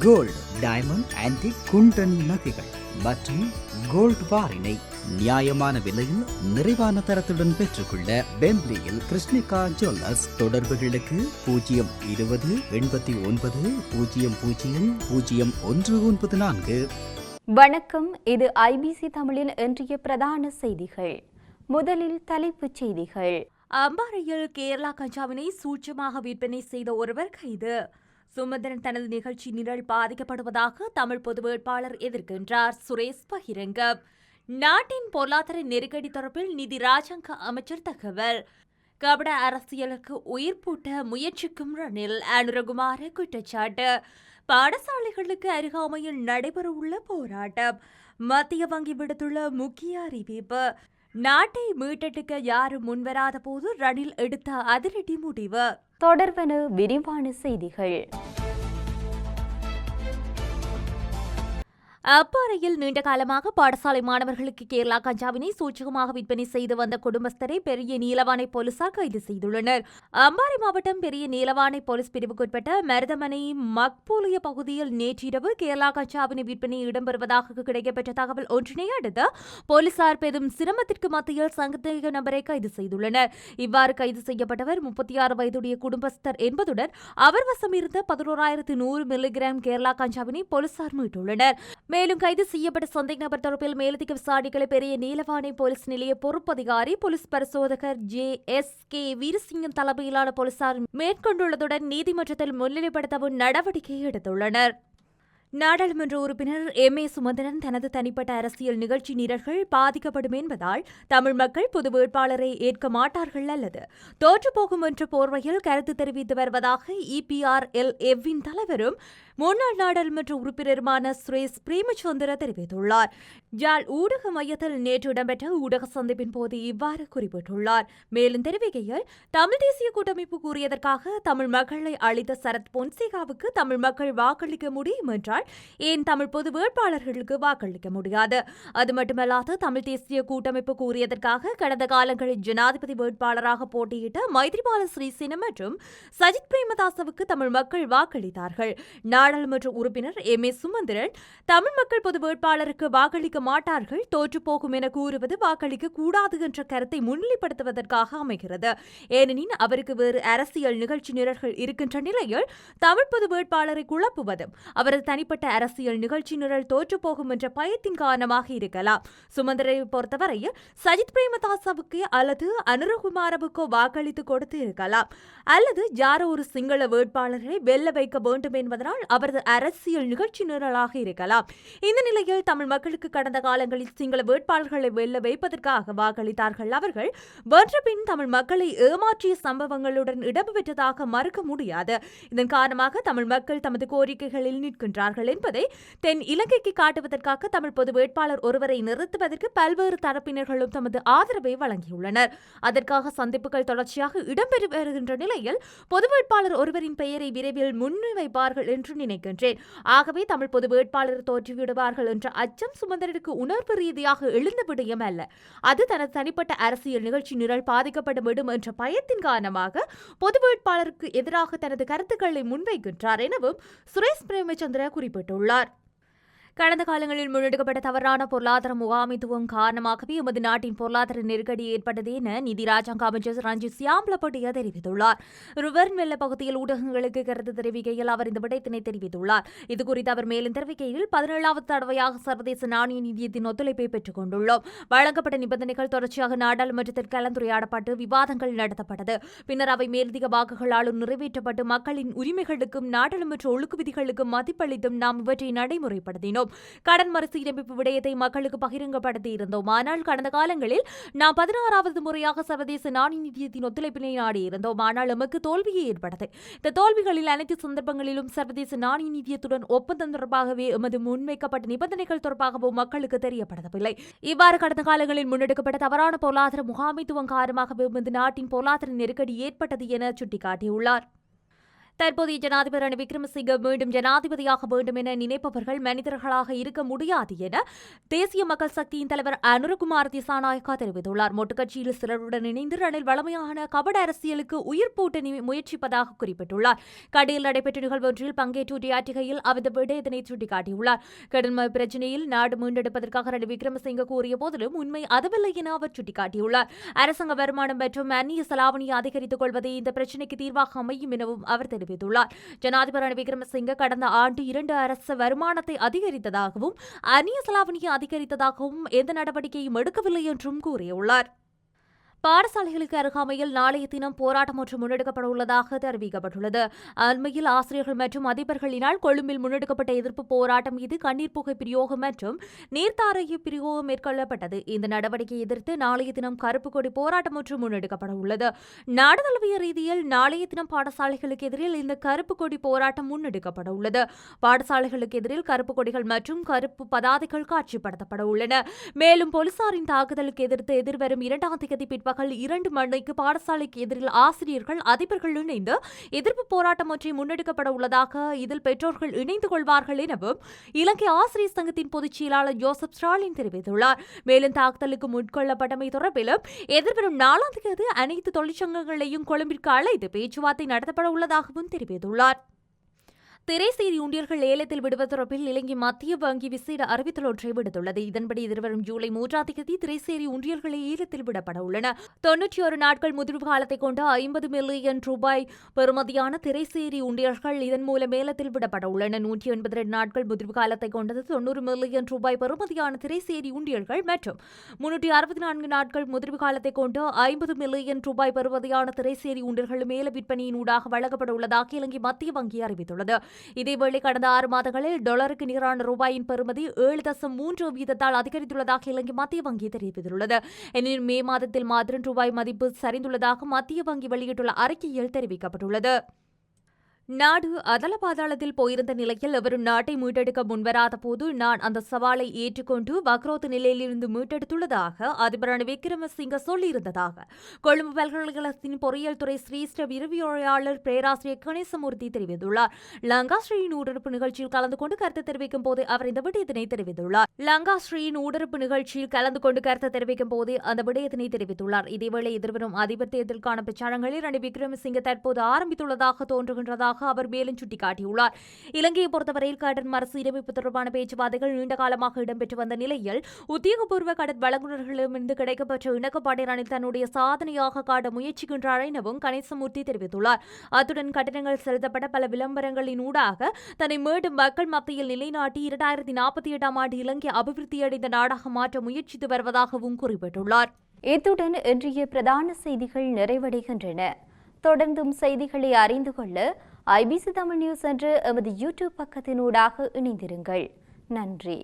Gold, diamond, antique, குண்டன் நகைகள் மற்றும் gold பாரினை நியாயமான விலையில் நிறைவான தரத்துடன் பெற்றுக்கொள்ள பெம்ப்லியில் கிருஷ்ணிகா ஜுவல்லர்ஸ். தொடர்புகளுக்கு 020 89 00 0194. வணக்கம். இது ஐபிசி தமிழின் இன்றைய பிரதான செய்திகள். முதலில் தலைப்புச் செய்திகள். அம்பாறையில் கேரளா கஞ்சாவினை சூட்சமாக விற்பனை செய்த ஒருவர் கைது. சுமந்திரன் தனது நிகழ்ச்சி நிரல் பாதிக்கப்படுவதாக தமிழ் பொது வேட்பாளர் எதிர்க்கின்றார். சுரேஷ் பகிரங்கம். நாட்டின் பொருளாதார நெருக்கடி தொடர்பில் நிதி ராஜாங்க அமைச்சர் தகவல். கபட அரசியலுக்கு உயிர் பூட்ட முயற்சிக்கும் ரணில் அனுரகுமார குற்றச்சாட்டு. பாடசாலைகளுக்கு அருகாமையில் நடைபெறவுள்ள போராட்டம். மத்திய வங்கி விடுத்துள்ள முக்கிய அறிவிப்பு. நாட்டை மீட்டெடுக்க யாரும் முன்வராத போது ரணில் எடுத்த அதிரடி முடிவு. தொடர்வன விரிவான செய்திகள். அப்பாறையில் நீண்ட காலமாக பாடசாலை மாணவர்களுக்கு கேரளா கஞ்சாவினை சூட்சகமாக விற்பனை செய்து வந்த குடும்பஸ்தரை பெரிய நீலவானை போலீசார் கைது செய்துள்ளனர். அம்பாறை மாவட்டம் பெரிய நீலவானை போலீஸ் பிரிவுக்குட்பட்ட மருதமனை மக்பூலிய பகுதியில் நேற்றிரவு கேரளா கஞ்சாவினை விற்பனை இடம்பெறுவதாக கிடைக்கப்பெற்ற தகவல் ஒன்றினை அடுத்து போலீசார் பெரும் சிரமத்திற்கு மத்தியில் சந்தேக நபரை கைது செய்துள்ளனர். இவ்வாறு கைது செய்யப்பட்டவர் 36 வயதுடைய குடும்பஸ்தர் என்பதுடன் அவர் வசம் இருந்த 11,100 மில்லிகிராம் கேரளா கஞ்சாவினை போலீசார் மீட்டுள்ளனர். மேலும் கைது செய்யப்பட்ட சந்தேக நபர் தொடர்பில் மேலதிக விசாரணைகளை பெரிய நீலவானை போலீஸ் நிலைய பொறுப்பதிகாரி போலீஸ் பரிசோதகர் JSK வீரசிங்கம் தலைமையிலான போலீசார் மேற்கொண்டுள்ளதுடன் நீதிமன்றத்தில் முன்னிலைப்படுத்தவும் நடவடிக்கை எடுத்துள்ளனர். நாடாளுமன்ற உறுப்பினர் MA சுமந்திரன் தனது தனிப்பட்ட அரசியல் நிகழ்ச்சி நிரல்கள் பாதிக்கப்படும் என்பதால் தமிழ் மக்கள் பொது வேட்பாளரை ஏற்க மாட்டார்கள் அல்லது தோற்றுப்போகும் என்ற போர்வையில் கருத்து தெரிவித்து வருவதாக EPRLFவின் தலைவரும் முன்னாள் நாடாளுமன்ற உறுப்பினருமான சுரேஷ் பிரேமச்சந்திர தெரிவித்துள்ளார். ஜாழ் ஊடக மையத்தில் நேற்று இடம்பெற்ற ஊடக சந்திப்பின் போது இவ்வாறு குறிப்பிட்டுள்ளார். மேலும் தெரிவிக்கையில் தமிழ் தேசிய கூட்டமைப்பு கூறியதற்காக தமிழ் மக்களை அளித்த சரத் பொன்சேகாவுக்கு தமிழ் மக்கள் வாக்களிக்க முடியும் என்றால் ஏன் தமிழ் பொது வேட்பாளர்களுக்கு வாக்களிக்க முடியாது? அது மட்டுமல்லாது தமிழ் தேசிய கூட்டமைப்பு கூறியதற்காக கடந்த காலங்களில் ஜனாதிபதி வேட்பாளராக போட்டியிட்ட மைத்ரிபால சிறிசேன மற்றும் சஜித் பிரேமதாசவுக்கு தமிழ் மக்கள் வாக்களித்தார்கள். நாடாளுமன்ற உறுப்பினர் MA சுமந்திரன் தமிழ் மக்கள் பொது வேட்பாளருக்கு வாக்களிக்க மாட்டார்கள், தோற்றுப்போகும் என கூறுவது வாக்களிக்க கூடாது என்ற கருத்தை முன்னிலைப்படுத்துவதற்காக அமைகிறது. ஏனெனில் அவருக்கு வேறு அரசியல் நிகழ்ச்சி நிரல்கள் இருக்கின்ற நிலையில் தமிழ் பொது வேட்பாளரை குழப்புவதும் அவரது தனிப்பட்ட அரசியல் நிகழ்ச்சி நிரல் தோற்றுப்போகும் என்ற பயத்தின் காரணமாக இருக்கலாம். சுமந்திரனை பொறுத்தவரையில் சஜித் பிரேமதாசவுக்கு அல்லது அனுரகுமாரவுக்கோ வாக்களித்து கொடுத்து இருக்கலாம், அல்லது யாரோ ஒரு சிங்கள வேட்பாளரை வெல்ல வைக்க வேண்டும் என்பதனால் அவரது அரசியல் நிகழ்ச்சி நிரலாக இருக்கலாம். இந்த நிலையில் தமிழ் மக்களுக்கு கடந்த காலங்களில் சிங்கள வேட்பாளர்களை வெல்ல வைப்பதற்காக வாக்களித்தார்கள். அவர்கள் வென்ற பின் தமிழ் மக்களை ஏமாற்றிய சம்பவங்களுடன் இடம்பெற்றதாக மறுக்க முடியாது. இதன் காரணமாக தமிழ் மக்கள் தமது கோரிக்கைகளில் நிற்கின்றார்கள் என்பதை தென் இலங்கைக்கு காட்டுவதற்காக தமிழ் பொது வேட்பாளர் ஒருவரை நிறுத்துவதற்கு பல்வேறு தரப்பினர்களும் தமது ஆதரவை வழங்கியுள்ளனர். அதற்காக சந்திப்புகள் தொடர்ச்சியாக இடம்பெற்று வருகின்ற நிலையில் பொது வேட்பாளர் ஒருவரின் பெயரை விரைவில் முன்வைப்பார்கள் என்று நினைக்கின்றேன். ஆகவே தமிழ் பொது வேட்பாளர் தோற்றுவிடுவார்கள் என்ற அச்சம் சுமந்திரனுக்கு உணர்வு ரீதியாக எழுந்த விடயம் அல்ல. அது தனது தனிப்பட்ட அரசியல் நிகழ்ச்சி நிரல் பாதிக்கப்பட விடும் என்ற பயத்தின் காரணமாக பொது வேட்பாளருக்கு எதிராக தனது கருத்துக்களை முன்வைக்கின்றார் எனவும் சுரேஷ் பிரேமச்சந்திர குறிப்பிட்டுள்ளார். கடந்த காலங்களில் முன்னெடுக்கப்பட்ட தவறான பொருளாதார முகாமைத்துவம் காரணமாகவே எமது நாட்டின் பொருளாதார நெருக்கடி ஏற்பட்டது என நிதி ராஜாங்க அமைச்சர் ரஞ்சித் சியாம்பலப்பட்டிய தெரிவித்துள்ளார். ருவர்ன்வெல்ல பகுதியில் ஊடகங்களுக்கு கருத்து தெரிவிக்கையில் அவர் இந்த விடயத்தினை தெரிவித்துள்ளார். இதுகுறித்து அவர் மேலும் தெரிவிக்கையில் 17வது தடவையாக சர்வதேச நாணய நிதியத்தின் ஒத்துழைப்பை பெற்றுக் கொண்டுள்ளோம். வழங்கப்பட்ட நிபந்தனைகள் தொடர்ச்சியாக நாடாளுமன்றத்தில் கலந்துரையாடப்பட்டு விவாதங்கள் நடத்தப்பட்டது. பின்னர் அவை மேலதிக வாக்குகளாலும் நிறைவேற்றப்பட்டு மக்களின் உரிமைகளுக்கும் நாடாளுமன்ற ஒழுக்கு விதிகளுக்கும் மதிப்பளித்தும் நாம் இவற்றை நடைமுறைப்படுத்தினோம். கடன் மறுசீரமைப்பு விடயத்தை மக்களுக்கு பகிரங்கப்படுத்தி இருந்தோம். ஆனால் கடந்த காலங்களில் நாம் 16வது முறையாக சர்வதேச நாணய நிதியத்தின் ஒத்துழைப்பினை நாடியிருந்தோம். ஆனால் எமக்கு தோல்வியே ஏற்பட்டது. இந்த தோல்விகளில் அனைத்து சந்தர்ப்பங்களிலும் சர்வதேச நாணய நிதியத்துடன் ஒப்பந்தம் தொடர்பாகவே எமது முன்வைக்கப்பட்ட நிபந்தனைகள் தொடர்பாகவும் மக்களுக்கு தெரியப்படவில்லை. இவ்வாறு கடந்த காலங்களில் முன்னெடுக்கப்பட்ட தவறான பொருளாதார முகாமைத்துவம் காரணமாக எமது நாட்டின் பொருளாதார நெருக்கடி ஏற்பட்டது என சுட்டிக்காட்டியுள்ளார். தற்போதைய ஜனாதிபதி ரணில் விக்ரமசிங்க மீண்டும் ஜனாதிபதியாக வேண்டும் என நினைப்பவர்கள் மனிதர்களாக இருக்க முடியாது என தேசிய மக்கள் சக்தியின் தலைவர் அனுரகுமார் திசாநாயக்கா தெரிவித்துள்ளார். மொட்டு கட்சியில் சிலருடன் இணைந்து ரணில் வளமையான கபட அரசியலுக்கு உயிர்ப்பூட்ட முயற்சிப்பதாக குறிப்பிட்டுள்ளார். கடையில் நடைபெற்ற நிகழ்வொன்றில் பங்கேற்று உரையாற்றுகையில் அவர் விடயத்தினை சுட்டிக்காட்டியுள்ளார். கடன் பிரச்சினையில் நாடு மீண்டெடுப்பதற்காக ரணில் விக்ரமசிங்க கூறிய போதிலும் உண்மை அதுவில்லை என அவர் சுட்டிக்காட்டியுள்ளார். அரசாங்க வருமானம் மற்றும் அந்நிய செலாவணியை அதிகரித்துக் கொள்வதே இந்த பிரச்சினைக்கு தீர்வாக அமையும் எனவும் அவர் தெரிவித்துள்ளார். ஜனாதிபதி ரணில் விக்ரமசிங்க கடந்த ஆண்டு 2 அரசு வருமானத்தை அதிகரித்ததாகவும் அந்நிய செலாவணியை அதிகரித்ததாகவும் எந்த நடவடிக்கையும் எடுக்கவில்லை என்றும் கூறியுள்ளார். பாடசாலைகளுக்கு அருகாமையில் நாளைய தினம் போராட்டம் ஒன்று முன்னெடுக்கப்பட உள்ளதாக தெரிவிக்கப்பட்டுள்ளது. அண்மையில் ஆசிரியர்கள் மற்றும் அதிபர்களினால் கொழும்பில் முன்னெடுக்கப்பட்ட எதிர்ப்பு போராட்டம் மீது கண்ணீர் புகை பிரயோகம் மற்றும் நீர்த்தாரைய பிரயோகம் மேற்கொள்ளப்பட்டது. இந்த நடவடிக்கையை எதிர்த்து நாளைய தினம் கருப்பு கொடி போராட்டம் ஒன்று முன்னெடுக்கப்பட உள்ளது. நாடு தழுவிய ரீதியில் நாளைய தினம் பாடசாலைகளுக்கு எதிரில் இந்த கருப்பு கொடி போராட்டம் முன்னெடுக்கப்பட உள்ளது. பாடசாலைகளுக்கு எதிரில் கருப்பு கொடிகள் மற்றும் கருப்பு பதாதைகள் காட்சிப்படுத்தப்பட உள்ளன. மேலும் போலீசாரின் தாக்குதலுக்கு எதிர்த்து எதிர்வரும் 2ஆம் தேதி பகல் 2 மணிக்கு பாடசாலைக்கு எதிரில் ஆசிரியர்கள் அதிபர்கள் இணைந்து எதிர்ப்பு போராட்டம் ஒன்றை முன்னெடுக்கப்பட உள்ளதாக இதில் பெற்றோர்கள் இணைந்து கொள்வார்கள் எனவும் இலங்கை ஆசிரியர் சங்கத்தின் பொதுச் செயலாளர் ஜோசப் ஸ்டாலின் தெரிவித்துள்ளார். மேலும் தாக்குதலுக்கு முன்கொள்ளப்பட்டமை தொடர்பிலும் எதிர்வரும் 4ஆம் தேதி அனைத்து தொழிற்சங்கங்களையும் கொழும்பிற்கு அழைத்து பேச்சுவார்த்தை நடத்தப்பட உள்ளதாகவும் தெரிவித்துள்ளார். திரைசேரி உண்டியல்கள் ஏலத்தில் விடுவது தொடர்பில் இலங்கை மத்திய வங்கி விசேட அறிவித்தல் ஒன்றை விடுத்துள்ளது. இதன்படி எதிர்வரும் ஜூலை 3ஆம் தேதி திரைசேரி உண்டியல்களை ஏலத்தில் விடப்பட உள்ளன. 91 நாட்கள் முதிர்வு காலத்தை கொண்ட 50 மில்லியன் ரூபாய் பெறுமதியான திரைசேரி உண்டியல்கள் இதன் மூலம் ஏலத்தில் விடப்பட உள்ளன. 182 நாட்கள் முதிர்வு காலத்தை கொண்டது 90 மில்லியன் ரூபாய் பெறுமதியான திரைசேரி உண்டியல்கள் மற்றும் 364 நாட்கள் முதிர்வு காலத்தை கொண்ட 50 மில்லியன் ரூபாய் பெறுமதியான திரைசேரி உண்டியல்களும் ஏல விற்பனையின் ஊடாக வழங்கப்பட உள்ளதாக இலங்கை மத்திய வங்கி அறிவித்துள்ளது. இதேவேளை கடந்த 6 மாதங்களில் டாலருக்கு நிகரான ரூபாயின் பெறுமதி 7.3% அதிகரித்துள்ளதாக இலங்கை மத்திய வங்கி தெரிவித்துள்ளது. எனினும் மே மாதத்தில் மாத்திரம் ரூபாய் மதிப்பு சரிந்துள்ளதாக மத்திய வங்கி வெளியிட்டுள்ள அறிக்கையில் தெரிவிக்கப்பட்டுள்ளது. நாடு அதல பாதாளத்தில் போயிருந்த நிலையில் எவரும் நாட்டை மீட்டெடுக்க முன்வராத போது நான் அந்த சவாலை ஏற்றுக்கொண்டு வக்ரோத் நிலையிலிருந்து மீட்டெடுத்துள்ளதாக அதிபர் ரணில் விக்ரமசிங்க சொல்லியிருந்ததாக கொழும்பு பல்கலைக்கழகத்தின் பொறியியல் துறை சிரேஷ்ட விரிவுரையாளர் பேராசிரியர் கணேசமூர்த்தி தெரிவித்துள்ளார். லங்காஸ்ரீயின் ஊடறுப்பு நிகழ்ச்சியில் கலந்து கொண்டு கருத்து தெரிவிக்கும் போது அவர் இந்த விடயத்தினை தெரிவித்துள்ளார். லங்காஸ்ரீயின் ஊடறுப்பு நிகழ்ச்சியில் கலந்து கொண்டு கருத்து தெரிவிக்கும் போது அந்த விடயத்தினை தெரிவித்துள்ளார். இதேவேளை எதிர்வரும் அதிபர் தேர்தலுக்கான பிரச்சாரங்களில் ரணில் விக்ரமசிங்க தற்போது ஆரம்பித்துள்ளதாக தோன்றுகின்றதாக அவர் மேலும் சுட்டிக்காட்டியுள்ளார். இலங்கையை பொறுத்தவரையில் கடன் மறுசீரமைப்பு தொடர்பான பேச்சுவார்த்தைகள் நீண்ட காலமாக இடம்பெற்று வந்த நிலையில் உத்தியோகபூர்வ கடன் வழங்குநர்களிடமிருந்து கிடைக்கப்பெற்ற இணக்கப்பாட்டை ரணில் தன்னுடைய சாதனையாக காட்ட முயற்சிக்கின்றார் எனவும் கணேசமூர்த்தி தெரிவித்துள்ளார். அத்துடன் கட்டணங்கள் செலுத்தப்பட்ட பல விளம்பரங்களின் ஊடாக தன்னை மீண்டும் மக்கள் மத்தியில் நிலைநாட்டி 2048ஆம் ஆண்டு இலங்கை அபிவிருத்தியடைந்த நாடாக மாற்ற முயற்சித்து வருவதாகவும் குறிப்பிட்டுள்ளார். இத்துடன் இன்றைய பிரதான செய்திகள் நிறைவடைகின்றன. தொடர்ந்தும் செய்திகளை அறிந்து கொள்ள IBC தமிழ் நியூஸ் என்ற எமது யூடியூப் பக்கத்தினூடாக இணைந்திருங்கள். நன்றி.